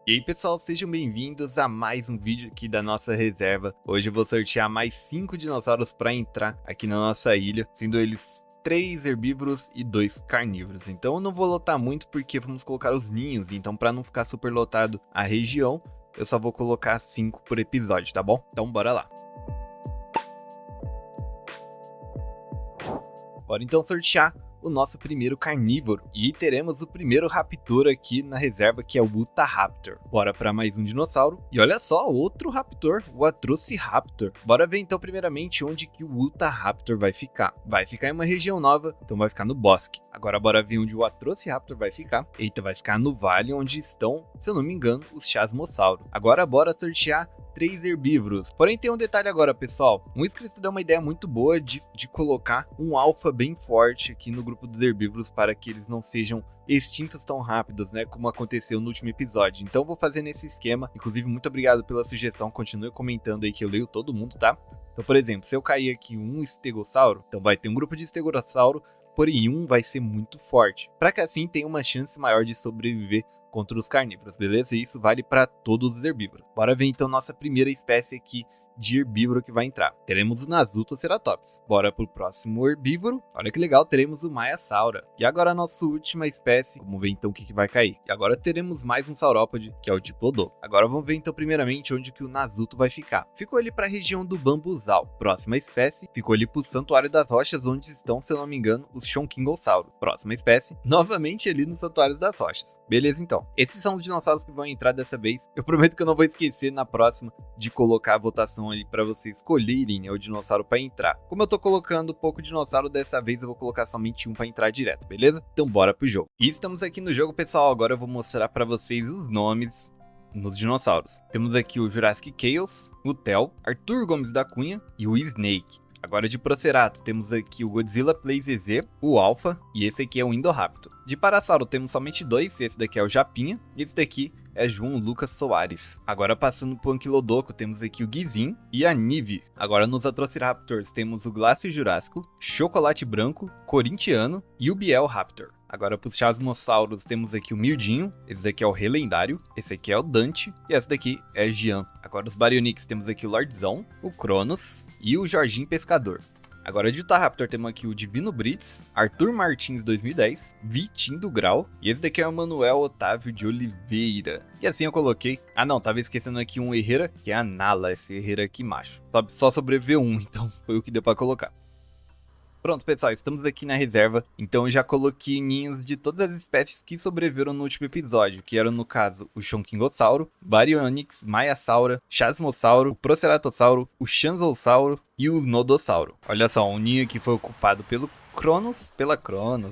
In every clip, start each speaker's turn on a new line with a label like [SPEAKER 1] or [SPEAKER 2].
[SPEAKER 1] E aí pessoal, sejam bem-vindos a mais um vídeo aqui da nossa reserva. Hoje eu vou sortear mais 5 dinossauros para entrar aqui na nossa ilha, sendo eles 3 herbívoros e 2 carnívoros. Então eu não vou lotar muito porque vamos colocar os ninhos, então para não ficar super lotado a região, eu só vou colocar 5 por episódio, tá bom? Então bora lá. Bora então sortear o nosso primeiro carnívoro. E teremos o primeiro raptor aqui na reserva, que é o Utahraptor. Bora para mais um dinossauro. E olha só, outro raptor, o Atrociraptor. Bora ver então primeiramente onde que o Utahraptor vai ficar. Vai ficar em uma região nova, então vai ficar no bosque. Agora bora ver onde o Atrociraptor vai ficar. Eita, vai ficar no vale onde estão, se eu não me engano, os Chasmosauro. Agora bora sortear 3 herbívoros. Porém tem um detalhe agora, pessoal. Um inscrito deu uma ideia muito boa de colocar um alfa bem forte aqui no grupo dos herbívoros para que eles não sejam extintos tão rápidos, né, como aconteceu no último episódio. Então vou fazer nesse esquema. Inclusive, muito obrigado pela sugestão. Continue comentando aí que eu leio todo mundo, tá? Então, por exemplo, se eu cair aqui um estegossauro, então vai ter um grupo de estegossauro, porém um vai ser muito forte, para que assim tenha uma chance maior de sobreviver contra os carnívoros, beleza? E isso vale para todos os herbívoros. Bora ver então nossa primeira espécie aqui de herbívoro que vai entrar. Teremos o Nasutoceratops. Bora pro próximo herbívoro. Olha que legal, teremos o Maiasaura. E agora a nossa última espécie. Vamos ver então o que vai cair. E agora teremos mais um saurópode, que é o Diplodocus. Agora vamos ver então primeiramente onde que o Nasuto vai ficar. Ficou ali para a região do Bambuzal. Próxima espécie, ficou ali pro Santuário das Rochas, onde estão, se eu não me engano, os Shonkingosaurus. Próxima espécie, novamente ali no Santuário das Rochas. Beleza então. Esses são os dinossauros que vão entrar dessa vez. Eu prometo que eu não vou esquecer na próxima de colocar a votação ali para vocês escolherem o dinossauro para entrar. Como eu tô colocando pouco dinossauro, dessa vez eu vou colocar somente um para entrar direto, beleza? Então bora pro jogo. E estamos aqui no jogo, pessoal. Agora eu vou mostrar para vocês os nomes nos dinossauros. Temos aqui o Jurassic Chaos, o Theo, Arthur Gomes da Cunha e o Snake. Agora de Procerato, temos aqui o Godzilla Play ZZ, o Alpha e esse aqui é o Indoraptor. De Parasauro temos somente 2, esse daqui é o Japinha e esse daqui é João Lucas Soares. Agora passando pro Anquilodoco, temos aqui o Guizin e a Nive. Agora nos Atrociraptors temos o Glácio Jurássico, Chocolate Branco, Corintiano e o Biel Raptor. Agora para os Chasmossauros temos aqui o Mirdinho, esse daqui é o Relendário, esse aqui é o Dante e esse daqui é Jean. Agora os Baryonyx temos aqui o Lordzão, o Cronos e o Jorginho Pescador. Agora de Utahraptor temos aqui o Divino Brits, Arthur Martins 2010, Vitinho do Grau e esse daqui é o Manuel Otávio de Oliveira. E assim eu coloquei, não, tava esquecendo aqui um Herrera, que é a Nala, esse Herrera aqui macho. Só sobreviveu um, então foi o que deu pra colocar. Pronto, pessoal, estamos aqui na reserva, então eu já coloquei ninhos de todas as espécies que sobreviveram no último episódio, que eram, no caso, o Shonkingosauro, Baryonyx, Maiasaura, Chasmosauro, o Proceratossauro, o Chanzossauro e o Nodossauro. Olha só, um ninho aqui foi ocupado pelo Cronos,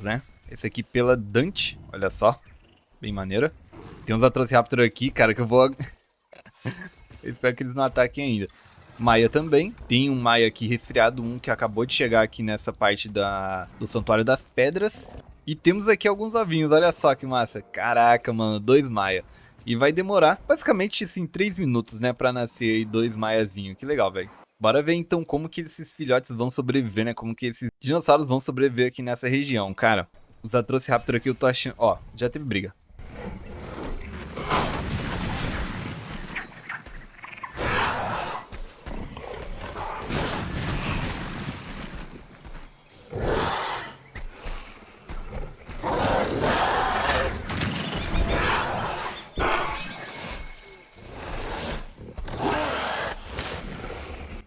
[SPEAKER 1] né? Esse aqui pela Dante, olha só, bem maneira. Tem uns Atrociraptor aqui, cara, que eu vou... eu espero que eles não ataquem ainda. Maia também, tem um Maia aqui resfriado, um que acabou de chegar aqui nessa parte do Santuário das Pedras. E temos aqui alguns ovinhos, olha só que massa. Caraca, mano, 2 Maia. E vai demorar basicamente assim 3 minutos, né, pra nascer aí 2 Maiazinhos. Que legal, velho. Bora ver então como que esses filhotes vão sobreviver, né, como que esses dinossauros vão sobreviver aqui nessa região. Cara, os Atrociraptor aqui eu tô achando... Ó, já teve briga.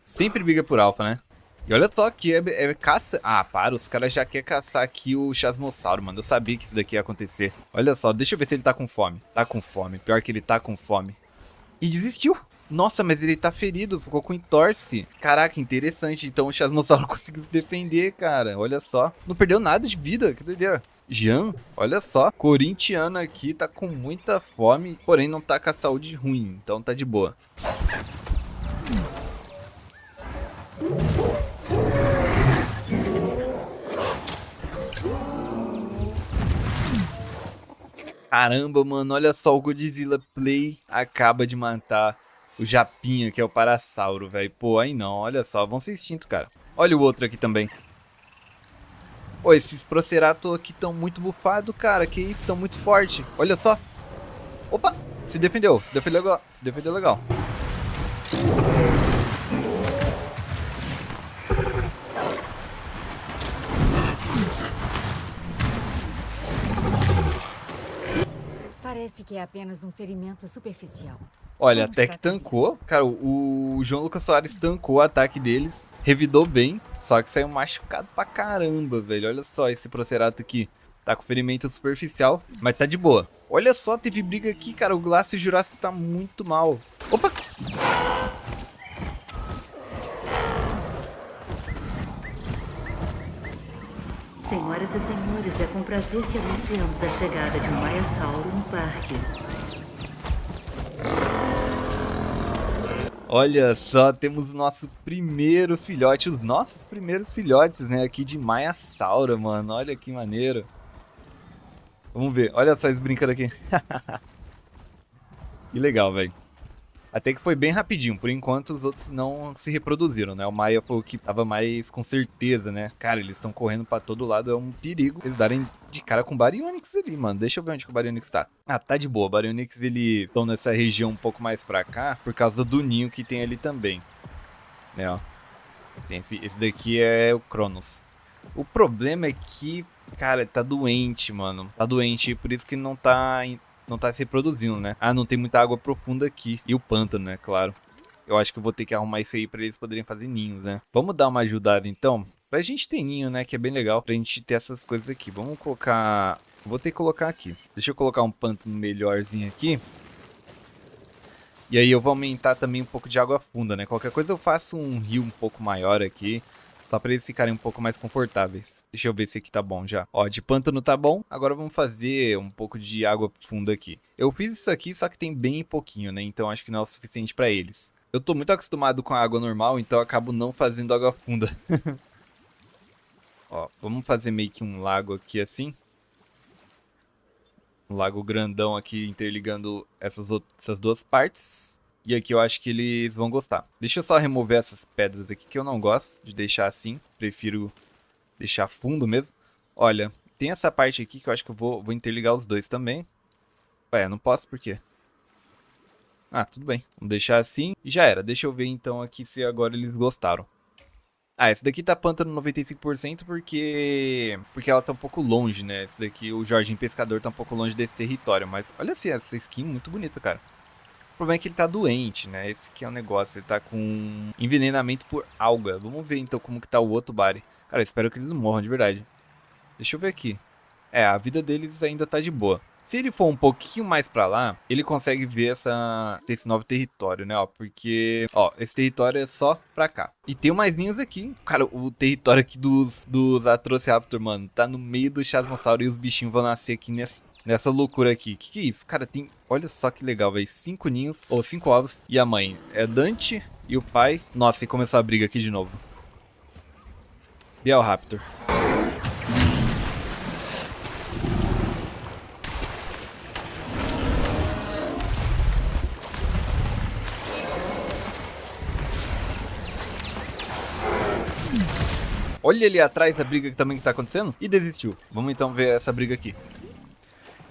[SPEAKER 1] Sempre briga por alfa, né? E olha só que é caça... para, os caras já querem caçar aqui o Chasmossauro, mano. Eu sabia que isso daqui ia acontecer. Olha só, deixa eu ver se ele tá com fome. Tá com fome, pior que ele tá com fome. E desistiu. Nossa, mas ele tá ferido, ficou com entorse. Caraca, interessante. Então o Chasmossauro conseguiu se defender, cara. Olha só. Não perdeu nada de vida, que doideira. Jean, olha só. Corintiano aqui tá com muita fome, porém não tá com a saúde ruim. Então tá de boa. Caramba, mano, olha só, o Godzilla Play acaba de matar o Japinha, que é o Parasauro, velho. Pô, aí não, olha só, vão ser extintos, cara. Olha o outro aqui também. Pô, esses Procerato aqui estão muito bufados, cara, que isso, estão muito fortes. Olha só. Opa, Se defendeu legal. Se defendeu legal.
[SPEAKER 2] Parece que é apenas um ferimento superficial.
[SPEAKER 1] Olha,
[SPEAKER 2] Vamos
[SPEAKER 1] até que
[SPEAKER 2] tratar
[SPEAKER 1] tancou.
[SPEAKER 2] disso.
[SPEAKER 1] Cara, o João Lucas Soares tancou o ataque deles. Revidou bem. Só que saiu machucado pra caramba, velho. Olha só esse Procerato aqui. Tá com ferimento superficial, mas tá de boa. Olha só, teve briga aqui, cara. O Glacio Jurássico tá muito mal. Opa!
[SPEAKER 3] Senhoras e senhores, é com prazer que anunciamos a chegada de um Maiasauro no parque.
[SPEAKER 1] Olha só, temos o nosso primeiro filhote, os nossos primeiros filhotes, né, aqui de Maiasauro, mano. Olha que maneiro. Vamos ver, olha só eles brincando aqui. Que legal, velho. Até que foi bem rapidinho, por enquanto os outros não se reproduziram, né? O Maia foi o que tava mais com certeza, né? Cara, eles estão correndo pra todo lado, é um perigo eles darem de cara com o Baryonyx ali, mano. Deixa eu ver onde que o Baryonyx tá. Ah, tá de boa, o Baryonyx eles estão nessa região um pouco mais pra cá, por causa do ninho que tem ali também. Né, ó. Tem esse daqui é o Cronos. O problema é que, cara, tá doente, mano. Tá doente, por isso que não tá se reproduzindo, né? Ah, não tem muita água profunda aqui. E o pântano, né? Claro. Eu acho que eu vou ter que arrumar isso aí pra eles poderem fazer ninhos, né? Vamos dar uma ajudada, então. Pra gente ter ninho, né? Que é bem legal. Pra gente ter essas coisas aqui. Vamos colocar... Vou ter que colocar aqui. Deixa eu colocar um pântano melhorzinho aqui. E aí eu vou aumentar também um pouco de água funda, né? Qualquer coisa eu faço um rio um pouco maior aqui. Só pra eles ficarem um pouco mais confortáveis. Deixa eu ver se aqui tá bom já. Ó, de pântano tá bom. Agora vamos fazer um pouco de água funda aqui. Eu fiz isso aqui, só que tem bem pouquinho, né? Então acho que não é o suficiente pra eles. Eu tô muito acostumado com a água normal, então eu acabo não fazendo água funda. Ó, vamos fazer meio que um lago aqui assim. Um lago grandão aqui interligando essas duas partes. E aqui eu acho que eles vão gostar. Deixa eu só remover essas pedras aqui que eu não gosto de deixar assim. Prefiro deixar fundo mesmo. Olha, tem essa parte aqui que eu acho que eu vou interligar os dois também. Ué, não posso por quê? Ah, tudo bem. Vamos deixar assim e já era. Deixa eu ver então aqui se agora eles gostaram. Ah, esse daqui tá pântano 95% porque ela tá um pouco longe, né? Esse daqui, o Jorginho Pescador, tá um pouco longe desse território. Mas olha assim, essa skin muito bonita, cara. O problema é que ele tá doente, né? Esse que é o negócio. Ele tá com envenenamento por alga. Vamos ver então como que tá o outro Bari. Cara, eu espero que eles não morram de verdade. Deixa eu ver aqui. É, a vida deles ainda tá de boa. Se ele for um pouquinho mais pra lá, ele consegue ver esse novo território, né? Ó, porque, ó, esse território é só pra cá. E tem mais ninhos aqui. Cara, o território aqui dos Atrociraptor, mano, tá no meio do Chasmossauro e os bichinhos vão nascer aqui nessa loucura aqui. Que é isso? Cara, tem... Olha só que legal, velho. 5 ninhos, ou 5 ovos. E a mãe é Dante e o pai... Nossa, e começou a briga aqui de novo. Bielraptor. Olha ali atrás a briga que também tá acontecendo e desistiu. Vamos então ver essa briga aqui.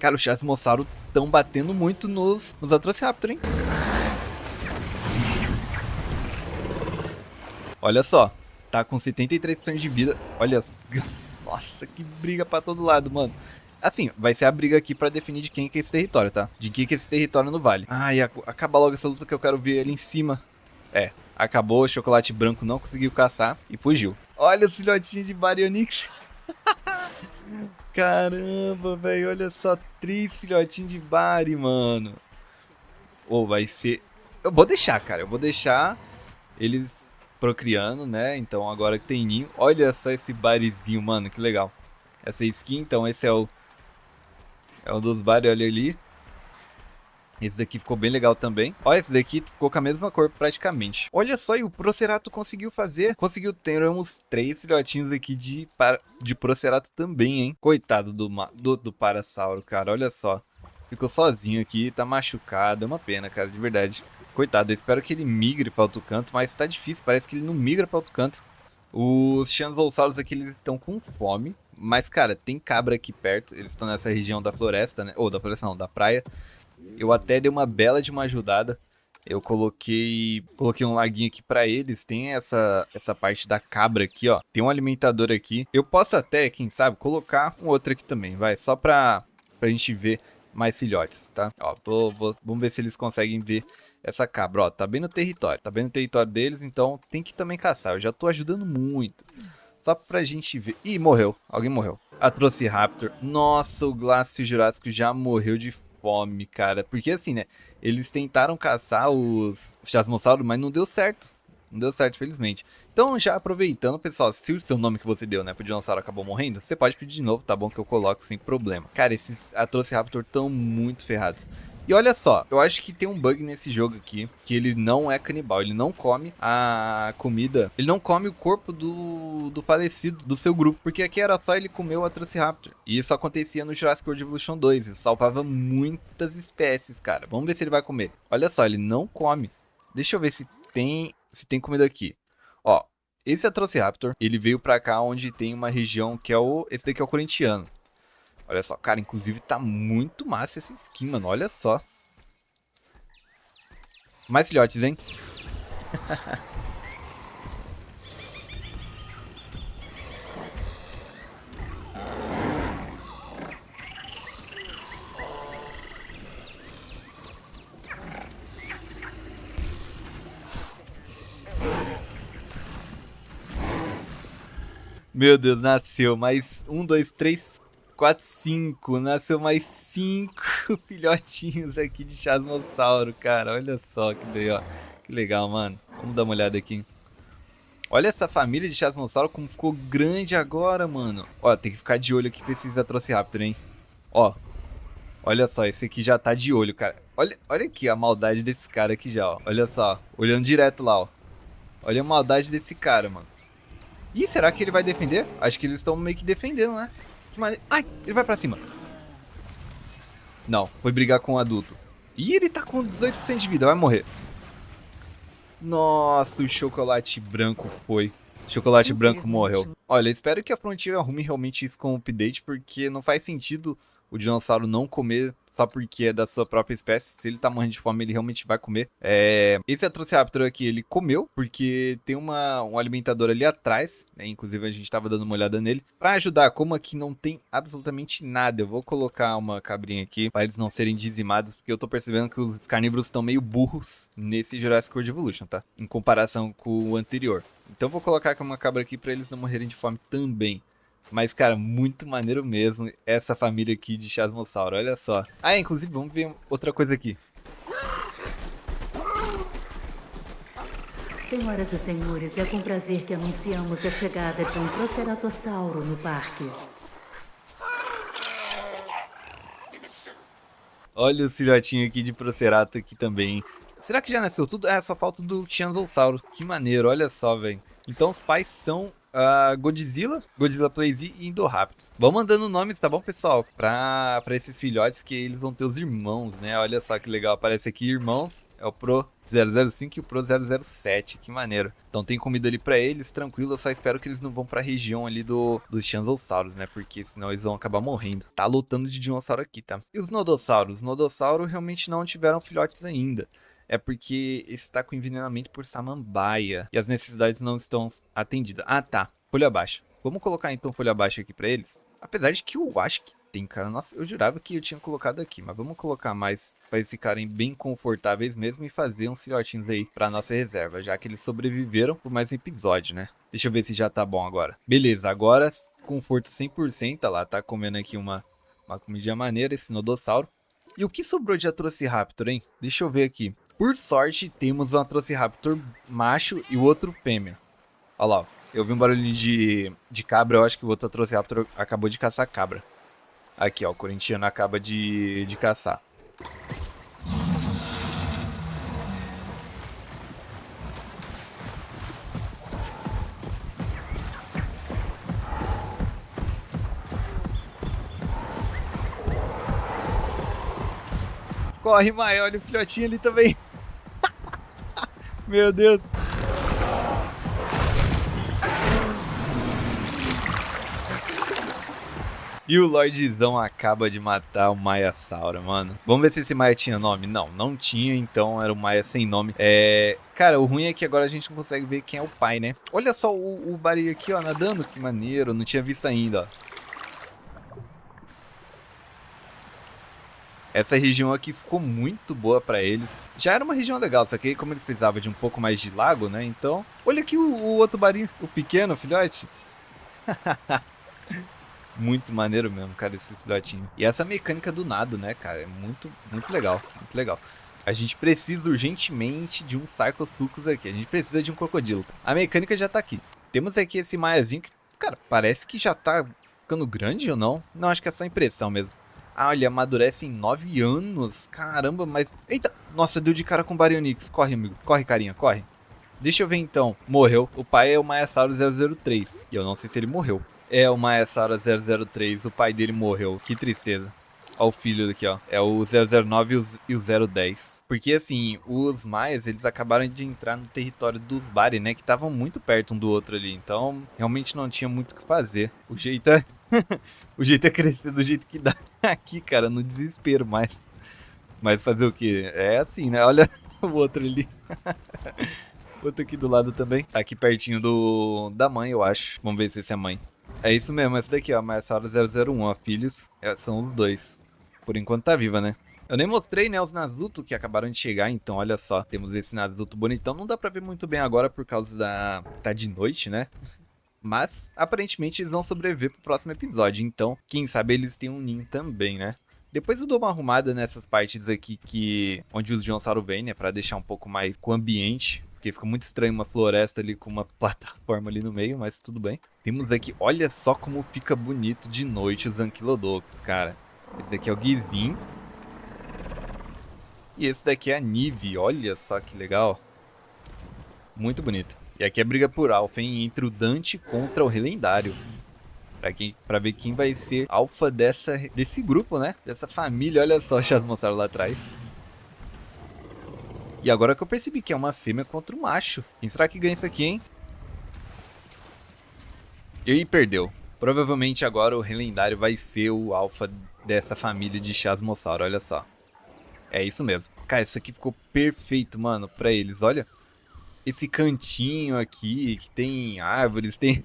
[SPEAKER 1] Cara, os Chasmossauro estão batendo muito nos Atrociraptor, hein? Olha só, tá com 73% de vida. Olha, nossa, que briga pra todo lado, mano. Assim, vai ser a briga aqui pra definir de quem que é esse território, tá? De quem que é esse território no vale. Ai, acaba logo essa luta que eu quero ver ali em cima. É, acabou, o chocolate branco não conseguiu caçar e fugiu. Olha os filhotinhos de Baryonyx. Caramba, velho, olha só, 3 filhotinhos de Bari, mano. Ou vai ser... Eu vou deixar, cara, eu vou deixar eles procriando, né? Então agora que tem ninho. Olha só esse Barizinho, mano, que legal. Essa skin, então esse é o dos Bari, olha ali. Esse daqui ficou bem legal também. Olha, esse daqui ficou com a mesma cor praticamente. Olha só, e o Procerato conseguiu fazer. Conseguiu ter uns 3 filhotinhos aqui de Procerato também, hein? Coitado do Parasauro, cara. Olha só. Ficou sozinho aqui, tá machucado. É uma pena, cara, de verdade. Coitado, eu espero que ele migre pra outro canto, mas tá difícil. Parece que ele não migra pra outro canto. Os Chanzolsauros aqui, eles estão com fome. Mas, cara, tem cabra aqui perto. Eles estão nessa região da floresta, né? Ou da floresta não, da praia. Eu até dei uma bela de uma ajudada. Eu coloquei um laguinho aqui pra eles. Tem essa parte da cabra aqui, ó. Tem um alimentador aqui. Eu posso até, quem sabe, colocar um outro aqui também, vai. Só pra gente ver mais filhotes, tá? Ó, vamos ver se eles conseguem ver essa cabra. Ó, tá bem no território. Tá bem no território deles, então tem que também caçar. Eu já tô ajudando muito. Só pra gente ver. Ih, morreu. Alguém morreu. Atrociraptor. Nossa, o Glacio Jurássico já morreu de fome, cara. Porque assim, né? Eles tentaram caçar os Chasmossauros, mas não deu certo. Não deu certo, felizmente. Então, já aproveitando, pessoal, se o seu nome que você deu, né, pro dinossauro acabou morrendo, você pode pedir de novo, tá bom? Que eu coloco sem problema. Cara, esses Atrociraptor estão muito ferrados. E olha só, eu acho que tem um bug nesse jogo aqui, que ele não é canibal, ele não come a comida, ele não come o corpo do falecido, do seu grupo, porque aqui era só ele comer o Atrociraptor. E isso acontecia no Jurassic World Evolution 2, ele salvava muitas espécies, cara. Vamos ver se ele vai comer. Olha só, ele não come. Deixa eu ver se tem comida aqui. Ó, esse Atrociraptor, ele veio pra cá onde tem uma região que é esse daqui é o corintiano. Olha só, cara, inclusive tá muito massa essa skin, mano, olha só. Mais filhotes, hein? Meu Deus, nasceu mais 1, 2, 3, 4, 5. Nasceu mais 5 filhotinhos aqui de Chasmossauro, cara. Olha só que legal, mano. Vamos dar uma olhada aqui. Olha essa família de Chasmossauro como ficou grande agora, mano. Ó, tem que ficar de olho aqui pra esses Atrociraptor, hein. Ó, olha só, esse aqui já tá de olho, cara. Olha aqui a maldade desse cara aqui já, ó. Olha só, olhando direto lá, ó. Olha a maldade desse cara, mano. Ih, será que ele vai defender? Acho que eles estão meio que defendendo, né? Que maneiro. Ai, ele vai pra cima. Não, foi brigar com o adulto. Ih, ele tá com 18% de vida, vai morrer. Nossa, o chocolate branco foi. Chocolate branco morreu. Olha, espero que a Frontier arrume realmente isso com o update, porque não faz sentido o dinossauro não comer só porque é da sua própria espécie. Se ele tá morrendo de fome, ele realmente vai comer. Esse Atrociraptor aqui, ele comeu, porque tem um alimentador ali atrás, né? Inclusive a gente tava dando uma olhada nele. Pra ajudar, como aqui não tem absolutamente nada, eu vou colocar uma cabrinha aqui, para eles não serem dizimados, porque eu tô percebendo que os carnívoros estão meio burros nesse Jurassic World Evolution, tá? Em comparação com o anterior. Então eu vou colocar uma cabra aqui pra eles não morrerem de fome também. Mas, cara, muito maneiro mesmo essa família aqui de Chasmossauro, olha só. Ah, inclusive, vamos ver outra coisa aqui.
[SPEAKER 3] Senhoras e senhores, é com prazer que anunciamos a chegada de um Proceratossauro no parque.
[SPEAKER 1] Olha o filhotinho aqui de Procerato aqui também. Será que já nasceu tudo? Só falta do Tianzossauro. Que maneiro, olha só, velho. Então os pais são Godzilla Plays e Indoraptor. Vão mandando nomes, tá bom, pessoal? Pra esses filhotes que eles vão ter os irmãos, né? Olha só que legal, aparece aqui irmãos. É o Pro 005 e o Pro 007, que maneiro. Então tem comida ali pra eles, tranquilo. Eu só espero que eles não vão pra região ali dos Tianzossauros, né? Porque senão eles vão acabar morrendo. Tá lutando de dinossauro aqui, tá? E os Nodossauros? Os Nodossauros realmente não tiveram filhotes ainda. É porque está com envenenamento por samambaia e as necessidades não estão atendidas. Ah, tá. Folha baixa. Vamos colocar então folha baixa aqui pra eles. Apesar de que eu acho que tem, cara. Nossa, eu jurava que eu tinha colocado aqui. Mas vamos colocar mais pra eles ficarem bem confortáveis mesmo e fazer uns filhotinhos aí pra nossa reserva. Já que eles sobreviveram por mais um episódio, né? Deixa eu ver se já tá bom agora. Beleza, agora conforto 100%. Tá lá, tá comendo aqui uma comidinha maneira, esse Nodossauro. E o que sobrou de Atrociraptor, hein? Deixa eu ver aqui. Por sorte, temos um Atrociraptor macho e o outro fêmea. Olha lá, ó. Eu vi um barulhinho de cabra, eu acho que o outro Atrociraptor acabou de caçar cabra. Aqui, ó, o corintiano acaba de caçar. Corre, Maia, olha o filhotinho ali também. Meu Deus. E o Lordzão acaba de matar o Maiasaura, mano. Vamos ver se esse Maia tinha nome. Não, não tinha, então era o Maia sem nome. Cara, o ruim é que agora a gente não consegue ver quem é o pai, né? Olha só o Bari aqui, ó, nadando. Que maneiro, não tinha visto ainda, ó. Essa região aqui ficou muito boa pra eles. Já era uma região legal, só que como eles precisavam de um pouco mais de lago, né? Então, olha aqui o outro Bari, o pequeno, filhote. Muito maneiro mesmo, cara, esse filhotinho. E essa mecânica do nado, né, cara, é muito, muito legal, muito legal. A gente precisa urgentemente de um Sarcosuchus aqui, a gente precisa de um crocodilo. A mecânica já tá aqui. Temos aqui esse maiazinho que, cara, parece que já tá ficando grande ou não? Não, acho que é só impressão mesmo. Ah, ele amadurece em 9 anos, caramba, mas... Eita, nossa, deu de cara com o Baryonyx, corre, amigo, corre, carinha, corre. Deixa eu ver então, morreu. O pai é o Maiasauro 003, e eu não sei se ele morreu. É o Maiasaura 003, o pai dele morreu, que tristeza. Ó o filho daqui, ó, é o 009 e o 010. Porque assim, os Maias, eles acabaram de entrar no território dos Bari, né, que estavam muito perto um do outro ali. Então, realmente não tinha muito o que fazer. O jeito é... o jeito é crescer do jeito que dá aqui, cara, no desespero, mas fazer o quê? É assim, né, olha o outro ali. Outro aqui do lado também. Tá aqui pertinho da mãe, eu acho. Vamos ver se esse é a mãe. É isso mesmo, essa daqui, ó. Maiasaura 001, ó. Filhos são os dois. Por enquanto tá viva, né? Eu nem mostrei, né, os Nazuto que acabaram de chegar. Então, olha só. Temos esse Nazuto bonitão. Não dá pra ver muito bem agora por causa da... Tá de noite, né? Mas, aparentemente, eles vão sobreviver pro próximo episódio. Então, quem sabe eles têm um ninho também, né? Depois eu dou uma arrumada nessas partes aqui onde os dinossauros vêm, né? Pra deixar um pouco mais com o ambiente. Porque fica muito estranho uma floresta ali com uma plataforma ali no meio, mas tudo bem. Temos aqui, olha só como fica bonito de noite os Ankylodox, cara. Esse daqui é o Gizin. E esse daqui é a Nive, olha só que legal. Muito bonito. E aqui é briga por alfa, hein? Entre o Dante contra o Relendário. Pra ver quem vai ser alfa desse grupo, né? Dessa família, olha só, já mostraram lá atrás. E agora que eu percebi que é uma fêmea contra um macho. Quem será que ganha isso aqui, hein? E perdeu. Provavelmente agora o Relendário vai ser o alfa dessa família de Chasmossauro, olha só. É isso mesmo. Cara, isso aqui ficou perfeito, mano, pra eles, olha. Esse cantinho aqui, que tem árvores, tem...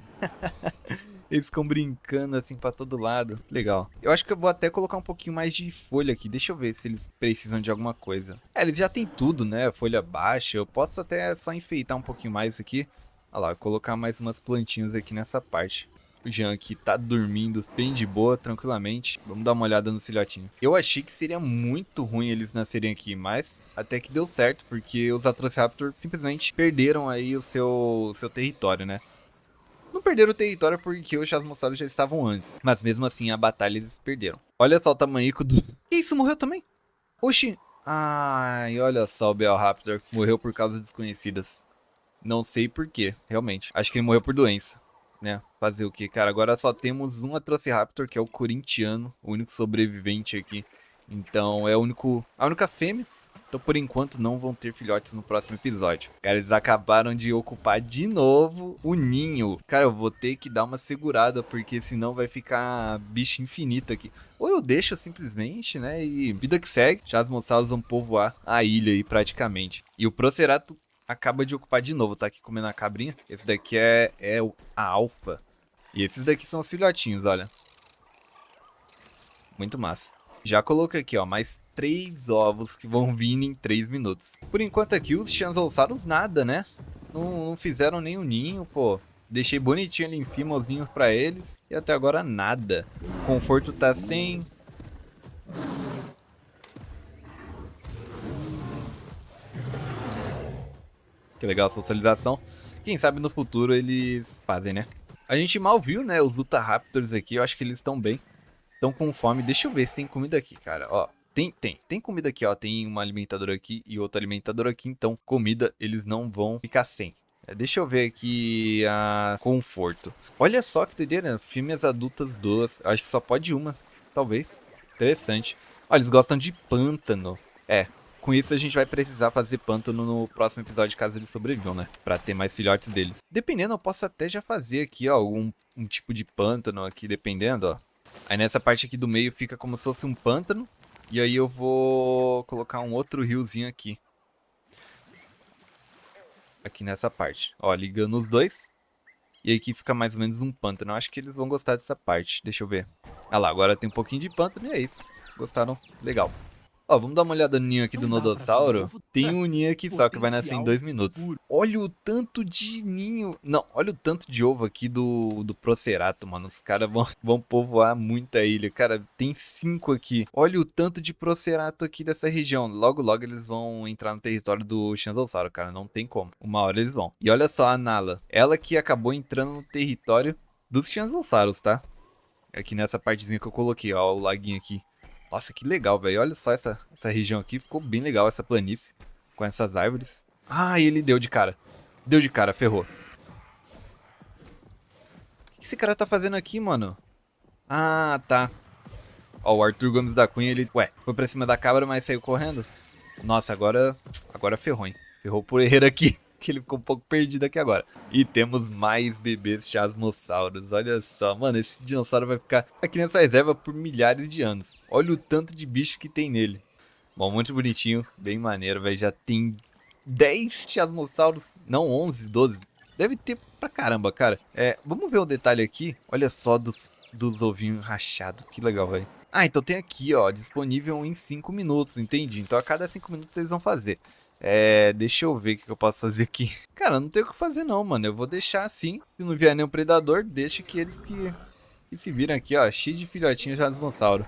[SPEAKER 1] Eles ficam brincando assim pra todo lado. Legal. Eu acho que eu vou até colocar um pouquinho mais de folha aqui. Deixa eu ver se eles precisam de alguma coisa. Eles já tem tudo, né? Folha baixa. Eu posso até só enfeitar um pouquinho mais aqui. Olha lá, colocar mais umas plantinhas aqui nessa parte. O Jean aqui tá dormindo bem de boa, tranquilamente. Vamos dar uma olhada no filhotinho. Eu achei que seria muito ruim eles nascerem aqui, mas até que deu certo, porque os Atrociraptor simplesmente perderam aí o seu território, né? Não perderam o território porque os Chasmosauros já estavam antes. Mas mesmo assim, a batalha eles perderam. Olha só o tamanhico do... Que isso? Morreu também? Oxi. Ai, olha só o Bellraptor. Morreu por causas desconhecidas. Não sei por quê, realmente. Acho que ele morreu por doença, né? Fazer o quê? Cara, agora só temos um Atrociraptor, que é o corintiano. O único sobrevivente aqui. Então, é a única fêmea. Então, por enquanto, não vão ter filhotes no próximo episódio. Cara, eles acabaram de ocupar de novo o ninho. Cara, eu vou ter que dar uma segurada, porque senão vai ficar bicho infinito aqui. Ou eu deixo simplesmente, né, e vida que segue. Já as moçadas vão povoar a ilha aí praticamente. E o Procerato acaba de ocupar de novo, tá aqui comendo a cabrinha. Esse daqui é a alfa. E esses daqui são os filhotinhos, olha. Muito massa. Já coloquei aqui, ó, mais 3 ovos que vão vir em 3 minutos. Por enquanto aqui, os Chanzolsaurus nada, né? Não fizeram nenhum ninho, pô. Deixei bonitinho ali em cima os ninhos pra eles. E até agora nada. O conforto tá sem. Que legal a socialização. Quem sabe no futuro eles fazem, né? A gente mal viu, né, os Utahraptors aqui. Eu acho que eles estão bem. Estão com fome. Deixa eu ver se tem comida aqui, cara. Ó, tem comida aqui, ó. Tem uma alimentadora aqui e outra alimentadora aqui. Então, comida eles não vão ficar sem. Deixa eu ver aqui a conforto. Olha só que doideira. Fêmeas adultas 2. Acho que só pode uma, talvez. Interessante. Olha, eles gostam de pântano. Com isso a gente vai precisar fazer pântano no próximo episódio, caso eles sobrevivam, né? Pra ter mais filhotes deles. Dependendo, eu posso até já fazer aqui, ó, um tipo de pântano aqui, dependendo, ó. Aí nessa parte aqui do meio fica como se fosse um pântano. E aí eu vou colocar um outro riozinho aqui. Aqui nessa parte. Ó, ligando os dois. E aí aqui fica mais ou menos um pântano. Eu acho que eles vão gostar dessa parte. Deixa eu ver. Ah lá, agora tem um pouquinho de pântano e é isso. Gostaram? Legal. Ó, vamos dar uma olhada no ninho aqui do Nodossauro. Tem um ninho aqui só que vai nascer em 2 minutos. Olha o tanto de ninho. Não, olha o tanto de ovo aqui do Procerato, mano. Os caras vão povoar muita ilha. Cara, tem 5 aqui. Olha o tanto de Procerato aqui dessa região. Logo, logo eles vão entrar no território do Shanzalsauro, cara. Não tem como. Uma hora eles vão. E olha só a Nala. Ela que acabou entrando no território dos Shanzalsauros, tá? Aqui nessa partezinha que eu coloquei, ó. O laguinho aqui. Nossa, que legal, velho. Olha só essa região aqui. Ficou bem legal essa planície. Com essas árvores. Ah, ele deu de cara. Deu de cara, ferrou. O que esse cara tá fazendo aqui, mano? Ah, tá. Ó, o Arthur Gomes da Cunha, ele... Ué, foi pra cima da cabra, mas saiu correndo. Nossa, agora ferrou, hein? Ferrou por erro aqui. Que ele ficou um pouco perdido aqui agora. E temos mais bebês chasmossauros. Olha só, mano, esse dinossauro vai ficar aqui nessa reserva por milhares de anos. Olha o tanto de bicho que tem nele. Bom, muito bonitinho, bem maneiro, velho. Já tem 10 chasmossauros, não 11, 12. Deve ter pra caramba, cara. Vamos ver o detalhe aqui. Olha só dos ovinhos rachados, que legal, velho. Ah, então tem aqui, ó, disponível em 5 minutos, entendi. Então a cada 5 minutos eles vão fazer. Deixa eu ver o que eu posso fazer aqui. Cara, não tem o que fazer não, mano. Eu vou deixar assim. Se não vier nenhum predador, deixa que eles que se viram aqui, ó. Cheio de filhotinhos já de dinossauro.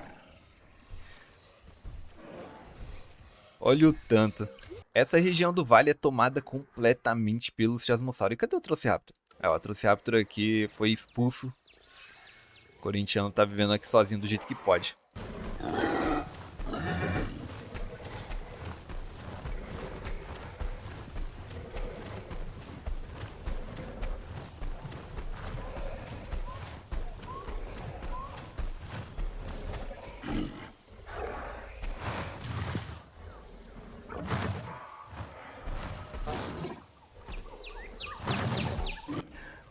[SPEAKER 1] Olha o tanto. Essa região do vale é tomada completamente pelos chasmossauros. E cadê o Trociraptor? O Trociraptor aqui foi expulso. O corintiano tá vivendo aqui sozinho do jeito que pode.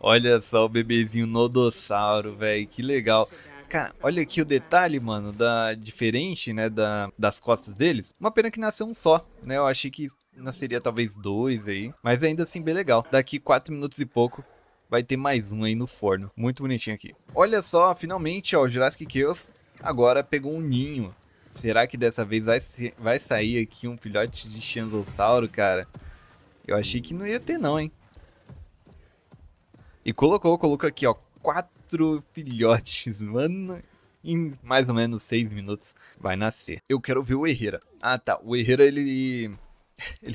[SPEAKER 1] Olha só o bebezinho Nodossauro, velho, que legal. Cara, olha aqui o detalhe, mano, diferente, né, das costas deles. Uma pena que nasceu um só, né, eu achei que nasceria talvez 2 aí, mas ainda assim bem legal. Daqui 4 minutos e pouco vai ter mais um aí no forno, muito bonitinho aqui. Olha só, finalmente, ó, o Jurassic Chaos agora pegou um ninho. Será que dessa vez vai sair aqui um filhote de Shanzalsauro, cara? Eu achei que não ia ter não, hein. E colocou aqui, ó, 4 filhotes, mano. Em mais ou menos 6 minutos vai nascer. Eu quero ver o Herrera. Ah, tá. O Herrera, ele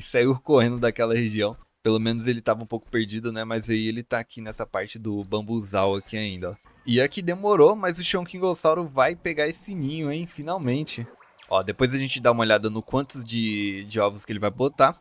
[SPEAKER 1] saiu correndo daquela região. Pelo menos ele tava um pouco perdido, né? Mas aí ele tá aqui nessa parte do bambuzal aqui ainda, ó. E aqui demorou, mas o Shonkingosauro vai pegar esse ninho, hein? Finalmente. Ó, depois a gente dá uma olhada no quantos de ovos que ele vai botar.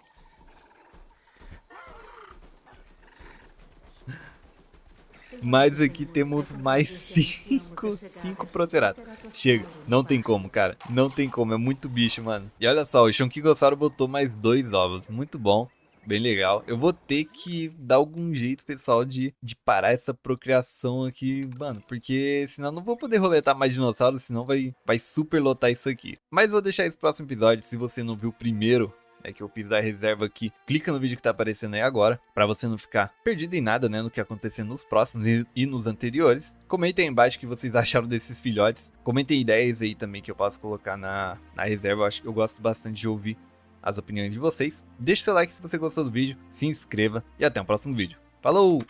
[SPEAKER 1] Mas aqui temos mais 5 Procerato. Chega, não tem como, cara. Não tem como, é muito bicho, mano. E olha só, o Shonkingosauro botou mais 2 ovos. Muito bom, bem legal. Eu vou ter que dar algum jeito, pessoal, de parar essa procriação aqui, mano. Porque senão eu não vou poder roletar mais dinossauros, senão vai super lotar isso aqui. Mas vou deixar esse próximo episódio, se você não viu o primeiro que eu fiz da reserva aqui, clica no vídeo que tá aparecendo aí agora, pra você não ficar perdido em nada, né, no que acontecer nos próximos e nos anteriores. Comentem aí embaixo o que vocês acharam desses filhotes, comentem ideias aí também que eu posso colocar na reserva. Eu gosto bastante de ouvir as opiniões de vocês. Deixe seu like se você gostou do vídeo, se inscreva e até o próximo vídeo. Falou!